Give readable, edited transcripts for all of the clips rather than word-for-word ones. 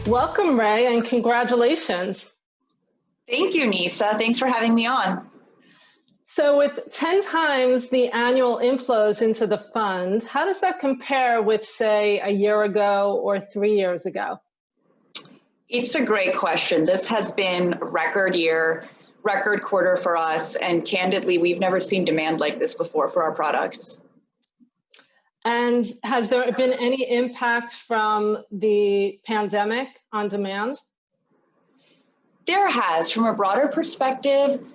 Welcome, Ray, and congratulations. Thank you, Nisa. Thanks for having me on. So with 10 times the annual inflows into the fund, how does that compare with, say, a year ago or 3 years ago? It's a great question. This has been a record year, record quarter for us, and candidly, we've never seen demand like this before for our products. And has there been any impact from the pandemic on demand? There has. From a broader perspective,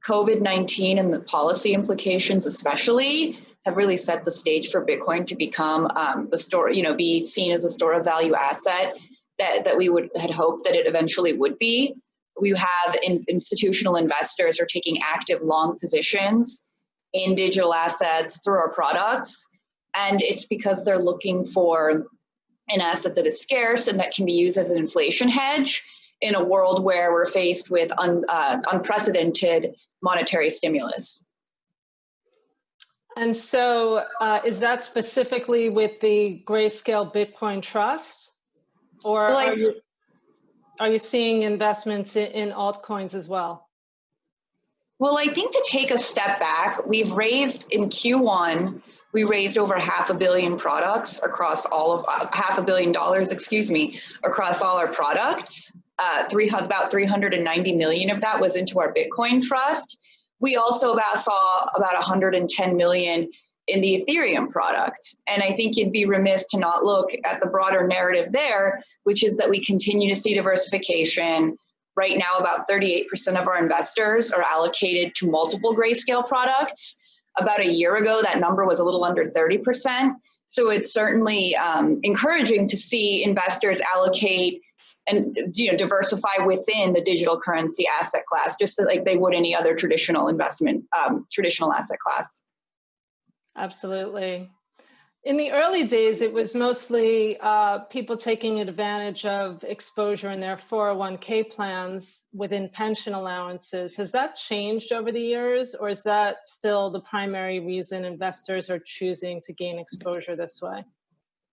COVID-19 and the policy implications especially have really set the stage for Bitcoin to become the store, be seen as a store of value asset that we had hoped that it eventually would be. We have institutional investors are taking active long positions in digital assets through our products. And it's because they're looking for an asset that is scarce and that can be used as an inflation hedge in a world where we're faced with unprecedented monetary stimulus. And so is that specifically with the Grayscale Bitcoin Trust? Or are you seeing investments in altcoins as well? Well, I think to take a step back, we've raised in Q1, we raised over $500 million products across all of $500 million, across all our products. About 390 million of that was into our Bitcoin trust. We also saw about 110 million in the Ethereum product. And I think you'd be remiss to not look at the broader narrative there, which is that we continue to see diversification. Right now, about 38% of our investors are allocated to multiple Grayscale products. About a year ago, that number was a little under 30%. So it's certainly encouraging to see investors allocate and diversify within the digital currency asset class, just like they would any other traditional investment, traditional asset class. Absolutely. In the early days, it was mostly people taking advantage of exposure in their 401k plans within pension allowances. Has that changed over the years, or is that still the primary reason investors are choosing to gain exposure this way?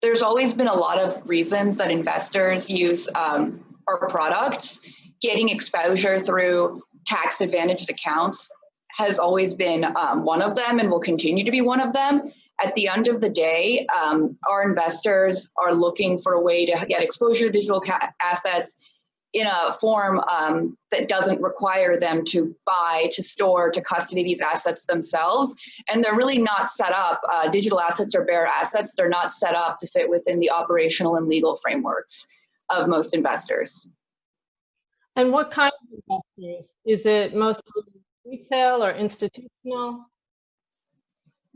There's always been a lot of reasons that investors use our products. Getting exposure through tax-advantaged accounts has always been one of them and will continue to be one of them. At the end of the day, our investors are looking for a way to get exposure to digital assets in a form that doesn't require them to buy, to store, to custody these assets themselves. And they're really not set up, digital assets are bare assets, they're not set up to fit within the operational and legal frameworks of most investors. And what kind of investors? Is it mostly retail or institutional?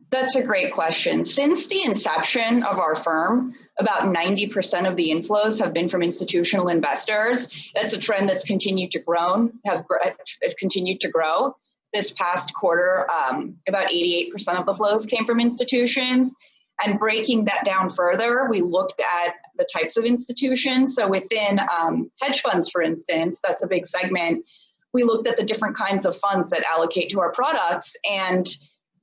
That's a great question. Since the inception of our firm, about 90% of the inflows have been from institutional investors. That's a trend that's continued to grow, This past quarter, about 88% of the flows came from institutions. And breaking that down further, we looked at the types of institutions. So within hedge funds, for instance, that's a big segment. We looked at the different kinds of funds that allocate to our products, and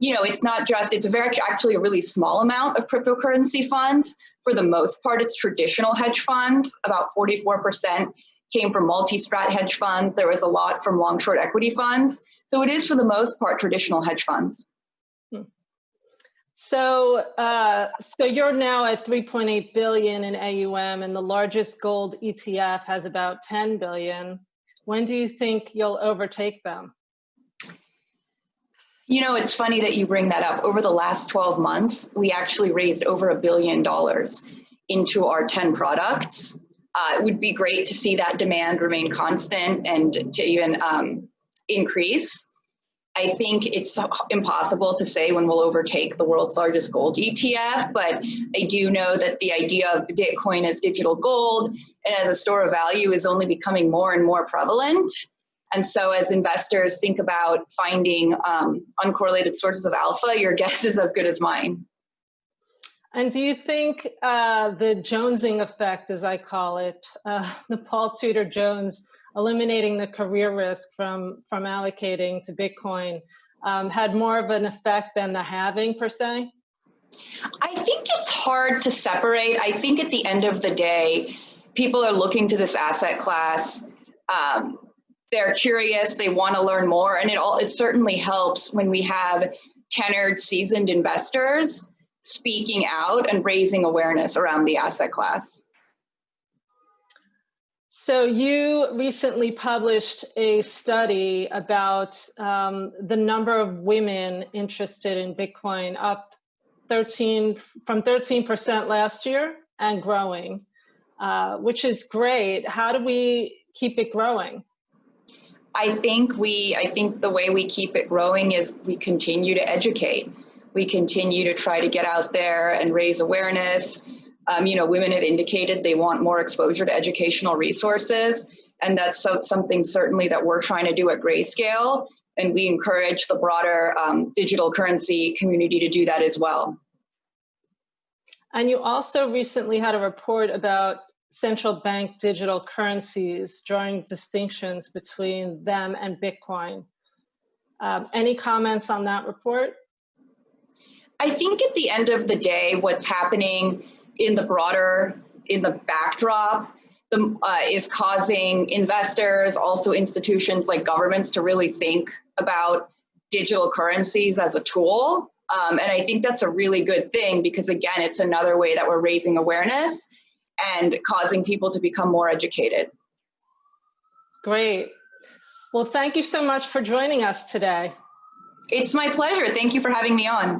it's not just, it's actually a really small amount of cryptocurrency funds. For the most part, it's traditional hedge funds. About 44% came from multi-strat hedge funds. There was a lot from long-short equity funds. So it is, for the most part, traditional hedge funds. So you're now at 3.8 billion in AUM, and the largest gold ETF has about 10 billion. When do you think you'll overtake them? It's funny that you bring that up. Over the last 12 months, we actually raised over $1 billion into our 10 products. It would be great to see that demand remain constant and to even increase. I think it's impossible to say when we'll overtake the world's largest gold ETF, but I do know that the idea of Bitcoin as digital gold and as a store of value is only becoming more and more prevalent. And so as investors think about finding uncorrelated sources of alpha, your guess is as good as mine. And do you think the Jonesing effect, as I call it, the Paul Tudor Jones, eliminating the career risk from allocating to Bitcoin, had more of an effect than the halving per se? I think it's hard to separate. I think at the end of the day, people are looking to this asset class. They're curious, they want to learn more, and it certainly helps when we have tenured, seasoned investors speaking out and raising awareness around the asset class. So you recently published a study about the number of women interested in Bitcoin, up from 13% last year and growing, which is great. How do we keep it growing? I think the way we keep it growing is we continue to educate. We continue to try to get out there and raise awareness. Women have indicated they want more exposure to educational resources, and that's something certainly that we're trying to do at Grayscale, and we encourage the broader digital currency community to do that as well. And you also recently had a report about central bank digital currencies, drawing distinctions between them and Bitcoin. Any comments on that report? I think at the end of the day, what's happening in the backdrop is causing investors, also institutions like governments, to really think about digital currencies as a tool. And I think that's a really good thing because, again, it's another way that we're raising awareness and causing people to become more educated. Great. Well, thank you so much for joining us today. It's my pleasure. Thank you for having me on.